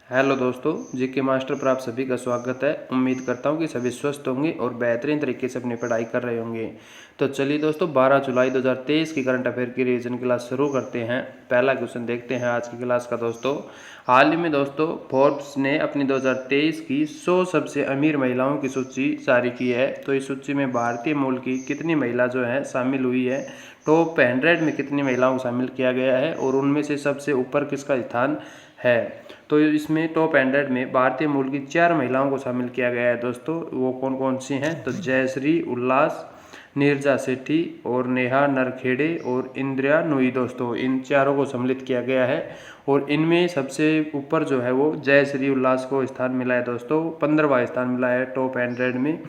Hello दोस्तों, GK master पर आप सभी का स्वागत है। उम्मीद करता हूं कि सभी स्वस्थ होंगे और बेहतरीन तरीके से अपनी पढ़ाई कर रहे होंगे। तो चलिए दोस्तों, 12 जुलाई 2023 की करंट अफेयर की रिवीजन क्लास शुरू करते हैं। पहला क्वेश्चन देखते हैं आज की क्लास का दोस्तों। हाल ही में दोस्तों फोर्ब्स ने अपनी 2023 की 100 सबसे अमीर महिलाओं की सूची जारी की है। तो इस सूची में भारतीय मूल की कितनी महिला जो है शामिल हुई है, टॉप 100 में कितनी महिलाओं को शामिल किया गया है और उनमें से सबसे ऊपर किसका स्थान है। तो इसमें टॉप 100 में भारतीय मूल की 4 महिलाओं को शामिल किया गया है दोस्तों। वो कौन कौन सी हैं? तो जयश्री उल्लास, नीरजा सेठी और नेहा नरखेड़े और इंदिरा नूई दोस्तों, इन चारों को सम्मिलित किया गया है। और इनमें सबसे ऊपर जो है वो जयश्री उल्लास को स्थान मिला है दोस्तों, 15वां स्थान मिला है टॉप 100 में।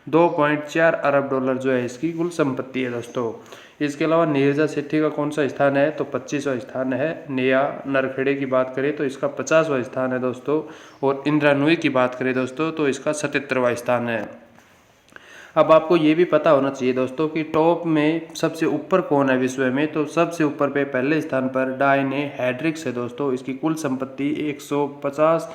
2.4 अरब डॉलर जो है इसकी कुल संपत्ति है दोस्तों। इसके अलावा नीरजा सेठी का कौन सा स्थान है? तो 25वां स्थान है। नेहा नरखेड़े की बात करें तो इसका 50वां स्थान है दोस्तों। और इंदिरा नूई की बात करें दोस्तों तो इसका 77वां स्थान है। अब आपको ये भी पता होना चाहिए दोस्तों कि टॉप में सबसे ऊपर कौन है विश्व में। तो सबसे ऊपर पे पहले स्थान पर डायने हेड्रिक्स है दोस्तों। इसकी कुल संपत्ति 150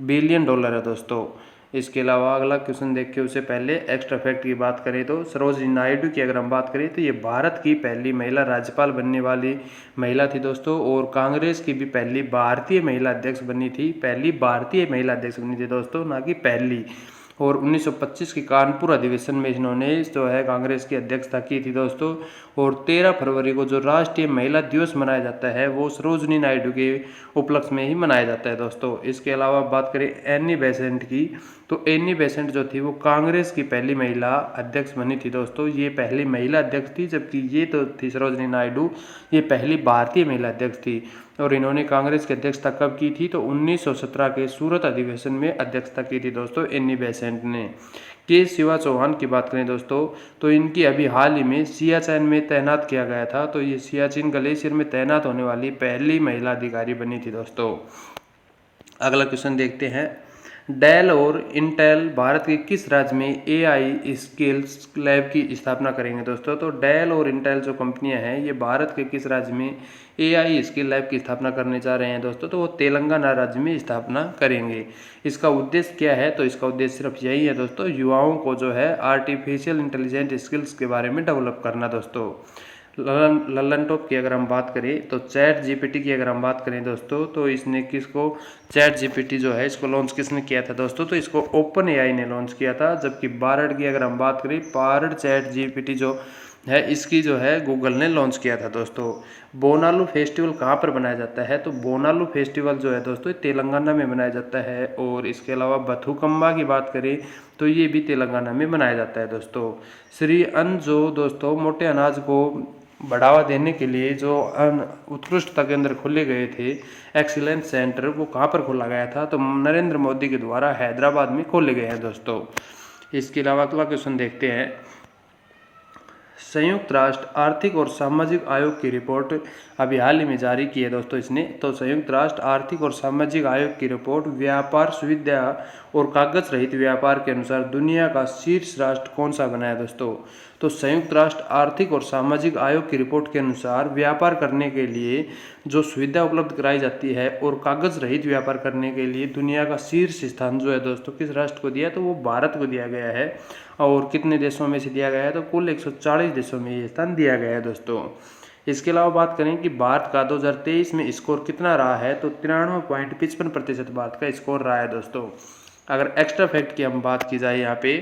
बिलियन डॉलर है दोस्तों। इसके अलावा अगला क्वेश्चन देख के उससे पहले एक्स्ट्रा फैक्ट की बात करें तो सरोजिनी नायडू की अगर हम बात करें तो ये भारत की पहली महिला राज्यपाल बनने वाली महिला थी दोस्तों। और कांग्रेस की भी पहली भारतीय महिला अध्यक्ष बनी थी। पहली भारतीय महिला अध्यक्ष बनी थी दोस्तों, ना कि पहली। और 1925 के कानपुर अधिवेशन में इन्होंने जो है कांग्रेस की अध्यक्षता की थी दोस्तों। और 13 फरवरी को जो राष्ट्रीय महिला दिवस मनाया जाता है वो सरोजिनी नायडू के उपलक्ष्य में ही मनाया जाता है दोस्तों। इसके अलावा बात करें एनी बेसेंट की, तो एनी बेसेंट जो थी वो कांग्रेस की पहली महिला अध्यक्ष बनी थी दोस्तों। ये पहली महिला अध्यक्ष थी, जबकि ये तो थी सरोजिनी नायडू, ये पहली भारतीय महिला अध्यक्ष थी। और इन्होंने कांग्रेस की अध्यक्षता कब की थी? तो 1917 के सूरत अधिवेशन में अध्यक्षता की थी दोस्तों एनी बेसेंट ने। के शिवा चौहान की बात करें दोस्तों तो इनकी अभी हाल ही में सियाचिन में तैनात किया गया था। तो ये सियाचिन ग्लेशियर में तैनात होने वाली पहली महिला अधिकारी बनी थी दोस्तों। अगला क्वेश्चन देखते हैं। डेल और इंटेल भारत के किस राज्य में एआई स्किल्स लैब की स्थापना करेंगे दोस्तों? तो डेल और इंटेल जो कंपनियां हैं ये भारत के किस राज्य में एआई स्किल लैब की स्थापना करने जा रहे हैं दोस्तों? तो वो तेलंगाना राज्य में स्थापना करेंगे। इसका उद्देश्य क्या है? तो इसका उद्देश्य सिर्फ यही है दोस्तों, युवाओं को जो है आर्टिफिशियल इंटेलिजेंट स्किल्स के बारे में डेवलप करना दोस्तों। ललन टॉप की अगर हम बात करें तो चैट जीपीटी की अगर हम बात करें दोस्तों तो इसने किसको, चैट जीपीटी जो है इसको लॉन्च किसने किया था दोस्तों? तो इसको ओपन एआई ने लॉन्च किया था। जबकि बारड की अगर हम बात करें, बारड चैट जीपीटी जो है इसकी जो है गूगल ने लॉन्च किया था दोस्तों। बोनालू फेस्टिवल कहाँ पर मनाया जाता है? तो बोनालू फेस्टिवल जो है दोस्तों तेलंगाना में मनाया जाता है। और इसके अलावा बथुकम्मा की बात करें तो ये भी तेलंगाना में मनाया जाता है दोस्तों। श्री अन्न जो दोस्तों मोटे अनाज को बढ़ावा देने के लिए जो उत्कृष्टता केंद्र खोले गए थे, एक्सीलेंस सेंटर, वो कहाँ पर खोला गया था? तो नरेंद्र मोदी के द्वारा हैदराबाद में खोले गए हैं दोस्तों। इसके अलावा अगला क्वेश्चन देखते हैं। संयुक्त राष्ट्र आर्थिक और सामाजिक आयोग की रिपोर्ट अभी हाल ही में जारी की है दोस्तों इसने। तो संयुक्त राष्ट्र आर्थिक और सामाजिक आयोग की रिपोर्ट व्यापार, सुविधा और कागज रहित व्यापार के अनुसार दुनिया का शीर्ष राष्ट्र कौन सा बना है दोस्तों? तो संयुक्त राष्ट्र आर्थिक और सामाजिक आयोग की रिपोर्ट के अनुसार व्यापार करने के लिए जो सुविधा उपलब्ध कराई जाती है और कागज रहित व्यापार करने के लिए दुनिया का शीर्ष स्थान जो है दोस्तों किस राष्ट्र को दिया? तो वो भारत को दिया गया है। और कितने देशों में से दिया गया है? तो कुल 140 देशों में ये स्थान दिया गया है दोस्तों। इसके अलावा बात करें कि भारत का 2023 में स्कोर कितना रहा है? तो 93.55% भारत का स्कोर रहा है दोस्तों। अगर एक्स्ट्रा फैक्ट की हम बात की जाए यहाँ पे,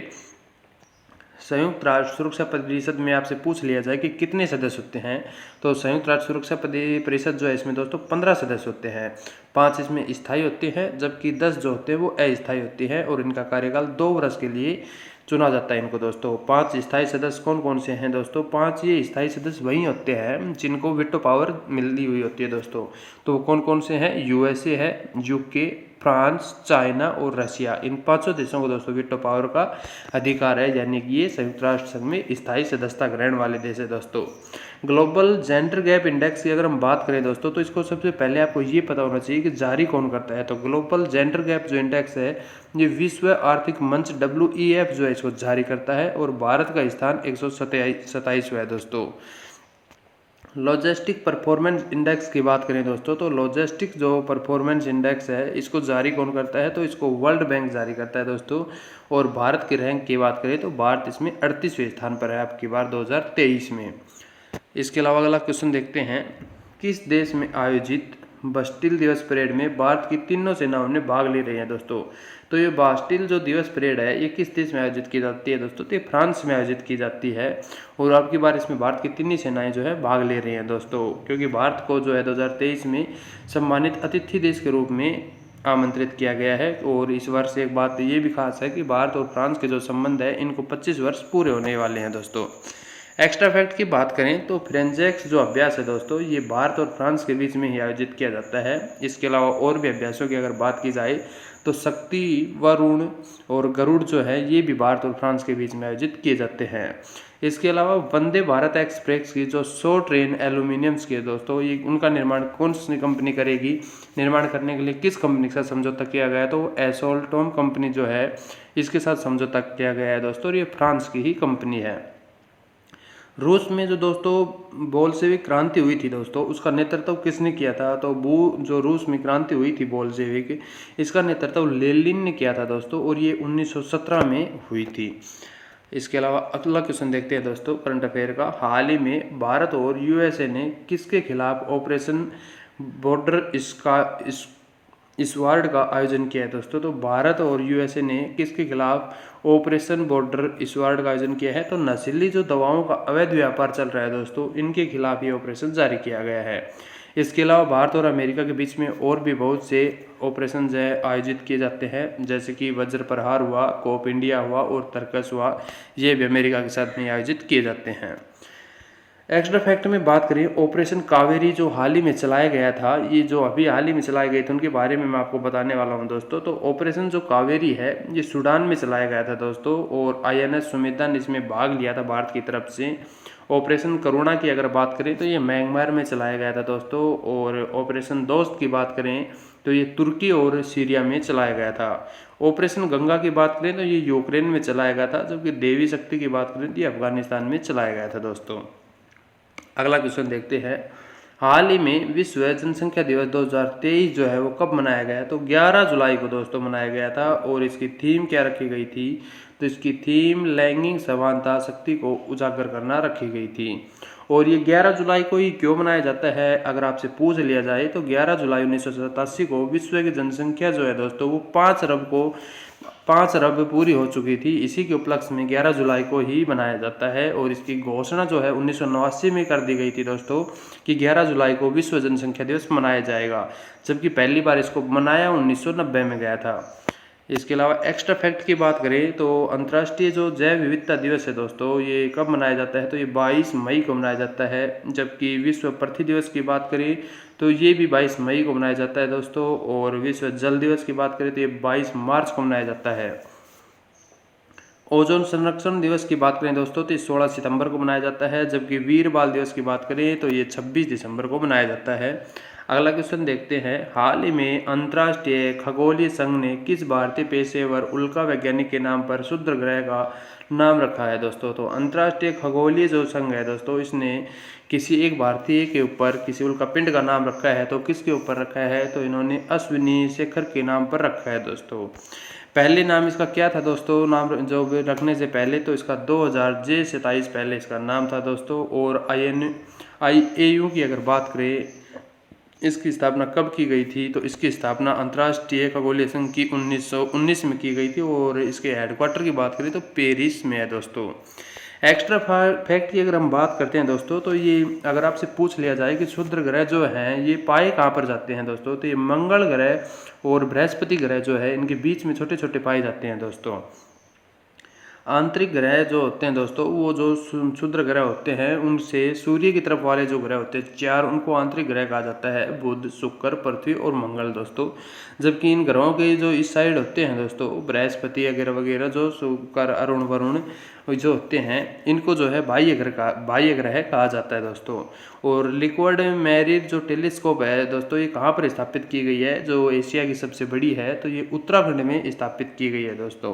संयुक्त राष्ट्र सुरक्षा परिषद में आपसे पूछ लिया जाए कि कितने सदस्य होते हैं, तो संयुक्त राष्ट्र सुरक्षा परिषद जो है इसमें दोस्तों 15 सदस्य होते हैं। 5 इसमें स्थायी होते हैं, जबकि 10 जो होते हैं वो अस्थायी होते हैं। और इनका कार्यकाल 2 वर्ष के लिए चुना जाता है इनको दोस्तों। 5 स्थायी सदस्य कौन कौन से हैं दोस्तों? 5 ये स्थायी सदस्य वही होते हैं जिनको वीटो पावर मिली हुई होती है दोस्तों। तो कौन कौन से हैं? यूएसए है, यूके, फ्रांस, चाइना और रशिया। इन 5 देशों को दोस्तों वीटो पावर का अधिकार है, यानी कि ये संयुक्त राष्ट्र संघ में स्थायी सदस्यता ग्रहण वाले देश है दोस्तों। ग्लोबल जेंडर गैप इंडेक्स की अगर हम बात करें दोस्तों तो इसको सबसे पहले आपको ये पता होना चाहिए कि जारी कौन करता है। तो ग्लोबल जेंडर गैप जो इंडेक्स है ये विश्व आर्थिक मंच WEF जो है इसको जारी करता है। और भारत का स्थान 127वां है दोस्तों। लॉजिस्टिक परफॉर्मेंस इंडेक्स की बात करें दोस्तों, तो लॉजिस्टिक जो परफॉर्मेंस इंडेक्स है इसको जारी कौन करता है, तो इसको वर्ल्ड बैंक जारी करता है दोस्तों। और भारत की रैंक की बात करें तो भारत इसमें 38वें स्थान पर है आपकी बार 2023 में। इसके अलावा अगला क्वेश्चन देखते हैं, किस देश में आयोजित बास्टिल दिवस परेड में भारत की तीनों सेनाओं ने भाग ले रही हैं दोस्तों। तो ये बास्टिल जो दिवस परेड है ये किस देश में आयोजित की जाती है दोस्तों, तो ये फ्रांस में आयोजित की जाती है। और आपकी बार इसमें भारत की तीनों सेनाएं जो है भाग ले रही हैं दोस्तों, क्योंकि भारत को जो है 2023 में सम्मानित अतिथि देश के रूप में आमंत्रित किया गया है। और इस वर्ष एक बात ये भी खास है कि भारत और फ्रांस के जो संबंध है इनको 25 वर्ष पूरे होने वाले हैं दोस्तों। एक्स्ट्रा फैक्ट की बात करें तो फ्रेंजेक्स जो अभ्यास है दोस्तों ये भारत और फ्रांस के बीच में ही आयोजित किया जाता है। इसके अलावा और भी अभ्यासों की अगर बात की जाए तो शक्ति, वरुण और गरुड़ जो है ये भी भारत और फ्रांस के बीच में आयोजित किए जाते हैं। इसके अलावा वंदे भारत एक्सप्रेस की जो 100 ट्रेन एल्यूमिनियम्स की है दोस्तों, ये उनका निर्माण कौन सी कंपनी करेगी, निर्माण करने के लिए किस कंपनी के साथ समझौता किया गया है, तो एसोल्टोम कंपनी जो है इसके साथ समझौता किया गया है दोस्तों, और ये फ्रांस की ही कंपनी है। रूस में जो दोस्तों बोल्शेविक क्रांति हुई थी दोस्तों उसका नेतृत्व किसने किया था, तो जो रूस में क्रांति हुई थी बोल्शेविक, इसका नेतृत्व लेनिन ने किया था दोस्तों, और ये 1917 में हुई थी। इसके अलावा अगला क्वेश्चन देखते हैं दोस्तों करंट अफेयर का, हाल ही में भारत और यूएसए ने किसके खिलाफ ऑपरेशन बॉर्डर स्वर्ड का आयोजन किया है दोस्तों। तो भारत और यूएसए ने किसके खिलाफ ऑपरेशन बॉर्डर स्वर्ड का आयोजन किया है, तो नशीली जो दवाओं का अवैध व्यापार चल रहा है दोस्तों इनके खिलाफ ये ऑपरेशन जारी किया गया है। इसके अलावा भारत और अमेरिका के बीच में और भी बहुत से ऑपरेशन आयोजित किए जाते हैं, जैसे कि वज्र प्रहार हुआ, कोप इंडिया हुआ और तर्कस हुआ, ये भी अमेरिका के साथ में आयोजित किए जाते हैं। एक्स्ट्रा फैक्ट में बात करें, ऑपरेशन कावेरी जो हाल ही में चलाया गया था, ये जो अभी हाल ही में चलाए गए थे उनके बारे में मैं आपको बताने वाला हूं दोस्तों। तो ऑपरेशन जो कावेरी है ये सूडान में चलाया गया था दोस्तों, और INS सुमेधा ने इसमें भाग लिया था भारत की तरफ से। ऑपरेशन करुणा की अगर बात करें तो ये म्यांमार में चलाया गया था दोस्तों, और ऑपरेशन दोस्त की बात करें तो ये तुर्की और सीरिया में चलाया गया था। ऑपरेशन गंगा की बात करें तो ये यूक्रेन में चलाया गया था, जबकि देवी शक्ति की बात करें तो ये अफगानिस्तान में चलाया गया था दोस्तों। अगला क्वेश्चन देखते हैं, हाल ही में विश्व जनसंख्या दिवस 2023 जो है वो कब मनाया गया, तो 11 जुलाई को दोस्तों मनाया गया था। और इसकी थीम क्या रखी गई थी, तो इसकी थीम लैंगिक समानता शक्ति को उजागर करना रखी गई थी। और ये 11 जुलाई को ही क्यों मनाया जाता है, अगर आपसे पूछ लिया जाए तो 11 जुलाई 1987 को विश्व की जनसंख्या जो है दोस्तों वो 5 अरब पूरी हो चुकी थी। इसी के उपलक्ष्य में 11 जुलाई को ही मनाया जाता है। और इसकी घोषणा जो है 1989 में कर दी गई थी दोस्तों कि 11 जुलाई को विश्व जनसंख्या दिवस मनाया जाएगा, जबकि पहली बार इसको मनाया 1990 में गया था। इसके अलावा एक्स्ट्रा फैक्ट की बात करें तो अंतर्राष्ट्रीय जो जैव विविधता दिवस है दोस्तों ये कब मनाया जाता है, तो ये 22 मई को मनाया जाता है। जबकि विश्व पृथ्वी दिवस की बात करें तो ये भी 22 मई को मनाया जाता है दोस्तों। और विश्व जल दिवस की बात करें तो ये 22 मार्च को मनाया जाता है। ओजोन संरक्षण दिवस की बात करें दोस्तों तो 16 सितंबर को मनाया जाता है। जबकि वीर बाल दिवस की बात करें तो ये 26 दिसंबर को मनाया जाता है। अगला क्वेश्चन देखते हैं, हाल ही में अंतर्राष्ट्रीय खगोलीय संघ ने किस भारतीय पेशेवर उल्का वैज्ञानिक के नाम पर क्षुद्र ग्रह का नाम रखा है दोस्तों। तो अंतर्राष्ट्रीय खगोलीय जो संघ है दोस्तों इसने किसी एक भारतीय के ऊपर किसी उल्का पिंड का नाम रखा है, तो किसके ऊपर रखा है, तो इन्होंने अश्विनी शेखर के नाम पर रखा है दोस्तों। पहले नाम इसका क्या था दोस्तों, नाम जो रखने से पहले तो इसका 2027 पहले इसका नाम था दोस्तों। और IAU की अगर बात करें इसकी स्थापना कब की गई थी, तो इसकी स्थापना अंतर्राष्ट्रीय खगोलीय संघ की 1919 में की गई थी। और इसके हेडक्वार्टर की बात करें तो पेरिस में है दोस्तों। एक्स्ट्रा फैक्ट की अगर हम बात करते हैं दोस्तों तो ये अगर आपसे पूछ लिया जाए कि क्षुद्र ग्रह जो हैं ये पाए कहाँ पर जाते हैं दोस्तों, तो ये मंगल ग्रह और बृहस्पति ग्रह जो है इनके बीच में छोटे छोटे पाए जाते हैं दोस्तों। आंतरिक ग्रह जो होते हैं दोस्तों वो जो क्षुद्र ग्रह होते हैं उनसे सूर्य की तरफ वाले जो ग्रह होते हैं 4 उनको आंतरिक ग्रह कहा जाता है, बुध, शुक्र, पृथ्वी और मंगल दोस्तों। जबकि इन ग्रहों के जो इस साइड होते हैं दोस्तों बृहस्पति वगैरह वगैरह जो शुक्र, अरुण, वरुण जो होते हैं इनको जो है बाह्य ग्रह कहा जाता है दोस्तों। और लिक्विड मैरिज जो टेलीस्कोप है दोस्तों ये कहाँ पर स्थापित की गई है, जो एशिया की सबसे बड़ी है, तो ये उत्तराखंड में स्थापित की गई है दोस्तों।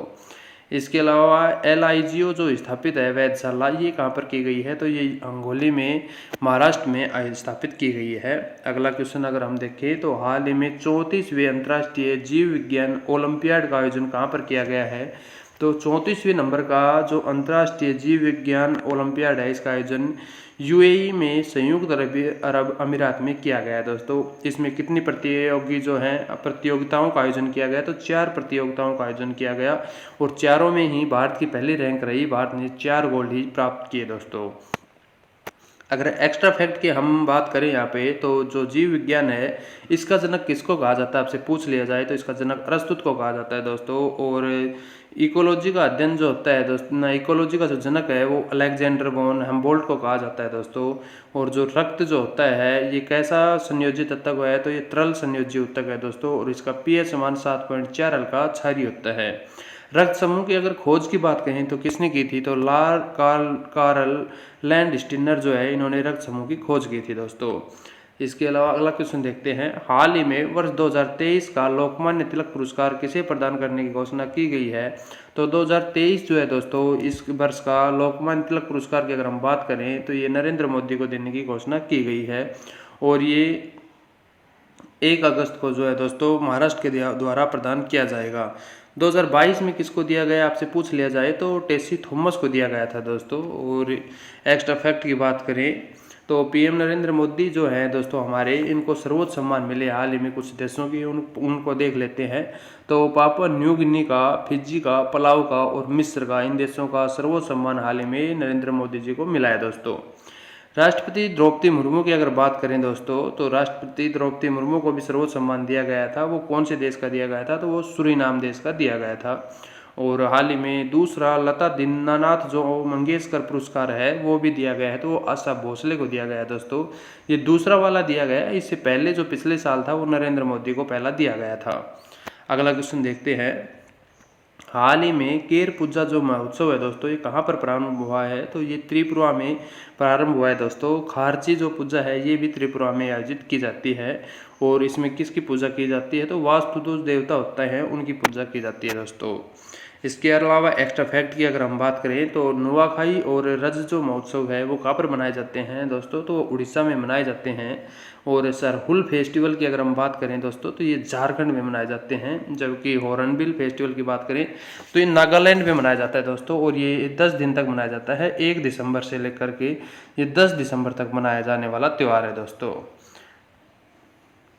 इसके अलावा LIGO जो स्थापित है वेधशाला, ये कहाँ पर की गई है, तो ये अंगोली में महाराष्ट्र में स्थापित की गई है। अगला क्वेश्चन अगर हम देखें तो हाल ही में 34वें अंतर्राष्ट्रीय जीव विज्ञान ओलंपियाड का आयोजन कहाँ पर किया गया है, तो 34वें नंबर का जो अंतर्राष्ट्रीय जीव विज्ञान ओलंपियाड है, इसका आयोजन UAE में संयुक्त अरब अमीरात में किया गया है दोस्तों। इसमें कितनी प्रतियोगिताओं का आयोजन किया गया, तो 4 प्रतियोगिताओं का आयोजन किया गया और चारों में ही भारत की पहली रैंक रही। भारत ने 4 गोल्ड ही प्राप्त किए दोस्तों। अगर एक्स्ट्रा फैक्ट की हम बात करें यहाँ पे, तो जो जीव विज्ञान है इसका जनक किसको कहा जाता है, आपसे पूछ लिया जाए तो इसका जनक अरस्तु को कहा जाता है दोस्तों। और इकोलॉजी का अध्ययन जो होता है दोस्तों, इकोलॉजी का जो जनक है वो अलेक्जेंडर वॉन हम्बोल्ट को कहा जाता है दोस्तों। और जो रक्त जो होता है ये कैसा संयोजित ऊतक है, तो ये तरल संयोजी ऊतक है दोस्तों, और इसका pH मान 7.4 हल्का क्षारीय होता है। रक्त समूह की अगर खोज की बात करें तो किसने की थी, तो कार्ल लैंडस्टीनर जो है, इन्होंने रक्त समूह की खोज की थी दोस्तों। इसके अलावा अगला क्वेश्चन देखते हैं। हाल ही में वर्ष 2023 का लोकमान्य तिलक पुरस्कार किसे प्रदान करने की घोषणा की गई है, तो 2023 जो है दोस्तों, इस वर्ष का लोकमान्य तिलक पुरस्कार की अगर हम बात करें तो ये नरेंद्र मोदी को देने की घोषणा की गई है। और ये 1 अगस्त को जो है दोस्तों महाराष्ट्र के द्वारा प्रदान किया जाएगा। 2022 में किसको दिया गया, आपसे पूछ लिया जाए तो टेसी थॉमस को दिया गया था दोस्तों। और एक्स्ट्रा फैक्ट की बात करें तो PM नरेंद्र मोदी जो हैं दोस्तों हमारे, इनको सर्वोच्च सम्मान मिले हाल ही में कुछ देशों की, उनको देख लेते हैं। तो पापुआ न्यू गिनी का, फिजी का, पलाऊ का और मिस्र का, इन देशों का सर्वोच्च सम्मान हाल ही में नरेंद्र मोदी जी को मिला है दोस्तों। राष्ट्रपति द्रौपदी मुर्मू की अगर बात करें दोस्तों, तो राष्ट्रपति द्रौपदी मुर्मू को भी सर्वोच्च सम्मान दिया गया था। वो कौन से देश का दिया गया था, तो वो सूरीनाम देश का दिया गया था। और हाल ही में दूसरा लता दीनानाथ जो मंगेशकर पुरस्कार है वो भी दिया गया है, तो वो आशा भोसले को दिया गया है दोस्तों। ये दूसरा वाला दिया गया है, इससे पहले जो पिछले साल था वो नरेंद्र मोदी को पहला दिया गया था। अगला क्वेश्चन देखते हैं। हाल ही में केर पूजा जो महोत्सव है दोस्तों, ये कहाँ पर प्रारंभ हुआ है, तो ये त्रिपुरा में प्रारंभ हुआ है दोस्तों। खारची जो पूजा है ये भी त्रिपुरा में आयोजित की जाती है। और इसमें किसकी पूजा की जाती है, तो वास्तुदोष देवता होता है उनकी पूजा की जाती है दोस्तों। इसके अलावा एक्स्ट्रा फैक्ट की अगर हम बात करें तो नुआखाई और रज जो महोत्सव है वो कहाँ पर मनाए जाते हैं दोस्तों, तो उड़ीसा में मनाए जाते हैं। और सरहुल फेस्टिवल की अगर हम बात करें दोस्तों, तो ये झारखंड में मनाए जाते हैं। जबकि हॉर्नबिल फेस्टिवल की बात करें तो ये नागालैंड में मनाया जाता है दोस्तों। और ये 10 दिन तक मनाया जाता है, 1 दिसंबर से लेकर के ये 10 दिसंबर तक मनाया जाने वाला त्यौहार है दोस्तों।